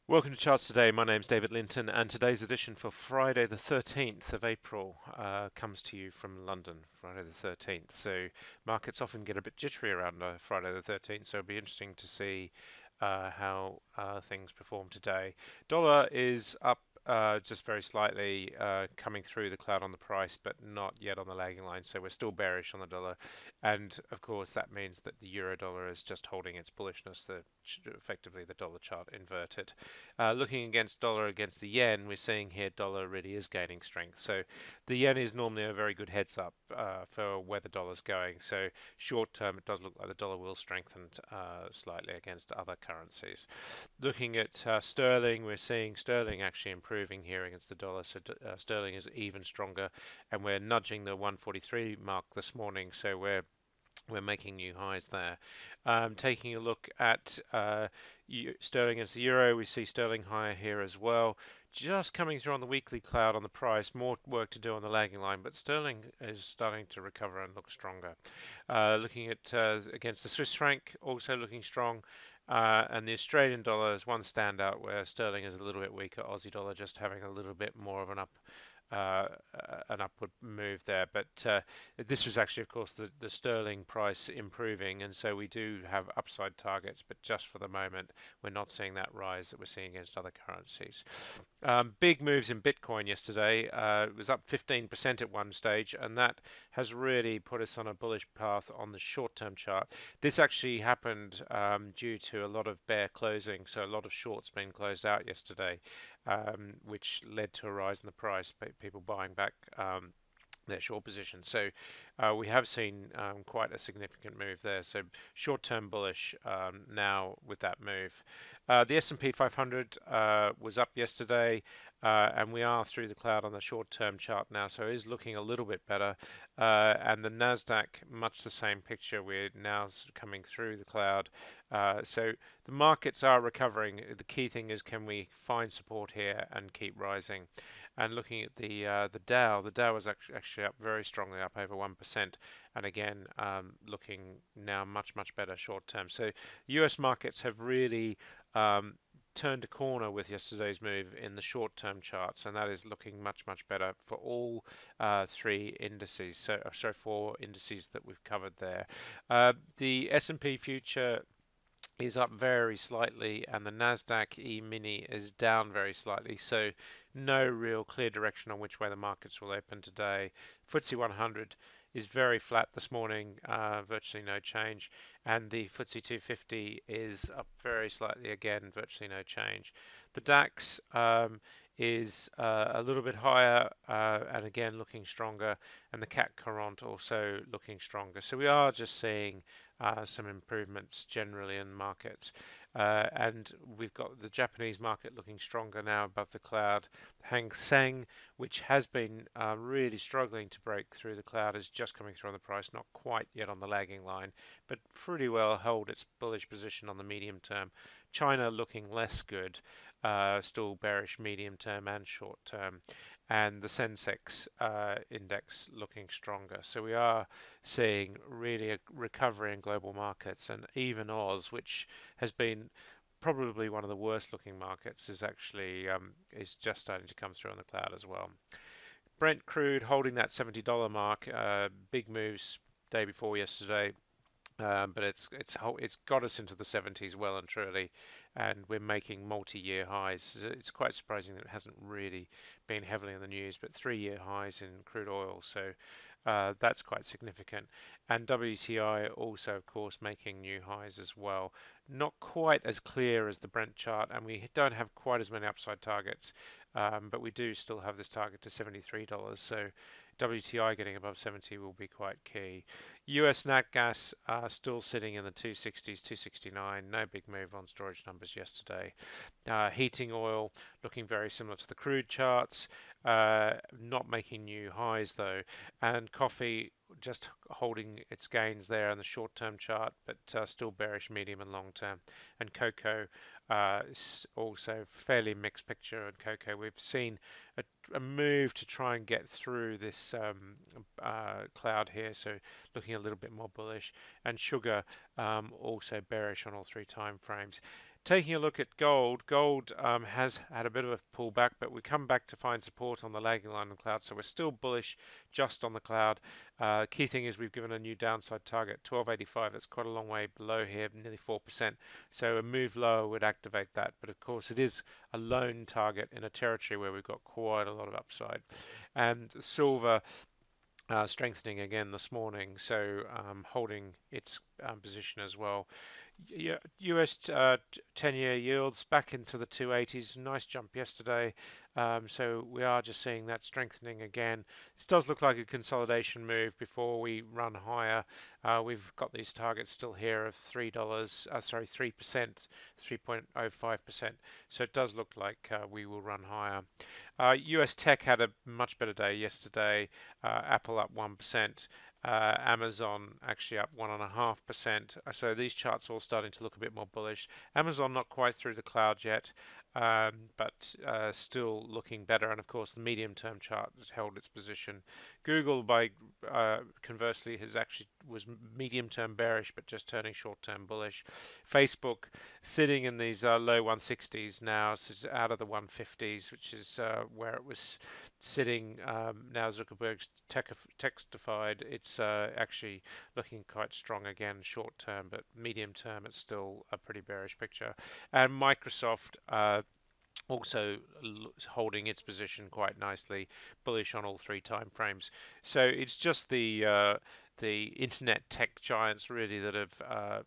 Welcome to Charts Today. My name's David Linton, and today's edition for Friday, the 13th of April, comes to you from London. Friday the 13th. So markets often get a bit jittery around Friday the 13th. So it'll be interesting to see how things perform today. Dollar is up just very slightly, coming through the cloud on the price, but not yet on the lagging line. So we're still bearish on the dollar, and of course that means that the euro dollar is just holding its bullishness. Effectively the dollar chart inverted. Looking against dollar against the yen, we're seeing here dollar really is gaining strength. So the yen is normally a very good heads up for where the dollar's going. So short term, it does look like the dollar will strengthen slightly against other currencies. Looking at sterling, we're seeing sterling actually improving here against the dollar. So sterling is even stronger, and we're nudging the 143 mark this morning. So we're making new highs there. Taking a look at sterling against the euro, we see sterling higher here as well. Just coming through on the weekly cloud on the price, more work to do on the lagging line, but sterling is starting to recover and look stronger. Looking at against the Swiss franc, also looking strong. And the Australian dollar is one standout where sterling is a little bit weaker. Aussie dollar just having a little bit more of uh, an upward move there. But this was actually, of course, the sterling price improving, and so we do have upside targets, but just for the moment, we're not seeing that rise that we're seeing against other currencies. Big moves in Bitcoin yesterday. It was up 15% at one stage, and that has really put us on a bullish path on the short-term chart. This actually happened due to a lot of bear closing, so a lot of shorts being closed out yesterday, which led to a rise in the price, people buying back their short position. So we have seen quite a significant move there. So short-term bullish now with that move. The S&P 500 was up yesterday, and we are through the cloud on the short-term chart now, so it is looking a little bit better. And the Nasdaq, much the same picture. We're now coming through the cloud. So the markets are recovering. The key thing is, can we find support here and keep rising? And looking at the Dow was actually up very strongly, up over 1%, and again looking now much better short term. So U.S. markets have really turned a corner with yesterday's move in the short term charts, and that is looking much better for all three indices. So sorry, four indices that we've covered there. The S&P future is up very slightly, and the Nasdaq E-mini is down very slightly, so no real clear direction on which way the markets will open today. FTSE 100 is very flat this morning, virtually no change, and the FTSE 250 is up very slightly again, virtually no change. The DAX is a little bit higher, and again looking stronger, and the CAC 40 also looking stronger. So we are just seeing some improvements generally in markets. And we've got the Japanese market looking stronger now above the cloud. Hang Seng, which has been really struggling to break through the cloud, is just coming through on the price, not quite yet on the lagging line, but pretty well held its bullish position on the medium term. China looking less good, still bearish medium term and short term, and the Sensex index looking stronger. So we are seeing really a recovery in global markets, and even Oz, which has been probably one of the worst looking markets, is actually is just starting to come through on the cloud as well. Brent crude holding that $70 mark, big moves day before yesterday. But it's got us into the 70s well and truly, and we're making multi-year highs. It's quite surprising that it hasn't really been heavily in the news, but 3-year highs in crude oil, so that's quite significant. And WTI also, of course, making new highs as well. Not quite as clear as the Brent chart, and we don't have quite as many upside targets, but we do still have this target to $73. So WTI getting above 70 will be quite key. US nat gas still sitting in the 260s, 269. No big move on storage numbers yesterday. Heating oil looking very similar to the crude charts, not making new highs though. And coffee just holding its gains there on the short-term chart, but still bearish medium and long-term. And cocoa is also fairly mixed picture. And cocoa, we've seen a move to try and get through this cloud here, so looking a little bit more bullish. And sugar also bearish on all three time frames. Taking a look at gold, gold has had a bit of a pullback, but we come back to find support on the lagging line on the cloud, so we're still bullish just on the cloud. Key thing is we've given a new downside target, 1285. That's quite a long way below here, nearly 4%. So a move lower would activate that, but of course it is a lone target in a territory where we've got quite a lot of upside. And silver strengthening again this morning, so holding its position as well. US 10-year yields back into the 280s. Nice jump yesterday. So we are just seeing that strengthening again. This does look like a consolidation move before we run higher. We've got these targets still here of $3, 3%, 3.05%. So it does look like we will run higher. US tech had a much better day yesterday. Apple up 1%. Amazon actually up 1.5%. So these charts are all starting to look a bit more bullish. Amazon not quite through the cloud yet, but still looking better. And of course, the medium-term chart has held its position. Google, by conversely, was medium-term bearish, but just turning short-term bullish. Facebook sitting in these low 160s now, so it's out of the 150s, which is where it was sitting. Now Zuckerberg's textified, it's actually looking quite strong again short term, but medium term it's still a pretty bearish picture. And Microsoft also holding its position quite nicely, bullish on all three time frames. So it's just the internet tech giants really that have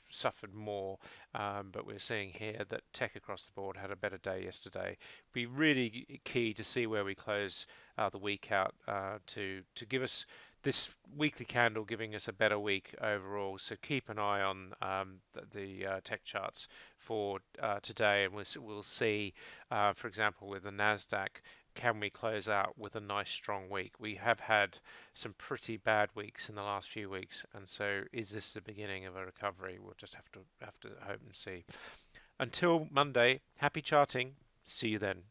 suffered more, but we're seeing here that tech across the board had a better day yesterday. Be really key to see where we close the week out to give us this weekly candle giving us a better week overall. So keep an eye on the tech charts for today, and we'll see, for example, with the Nasdaq, can we close out with a nice strong week? We have had some pretty bad weeks in the last few weeks, and so is this the beginning of a recovery? We'll just have to hope and see. Until Monday, happy charting. See you then.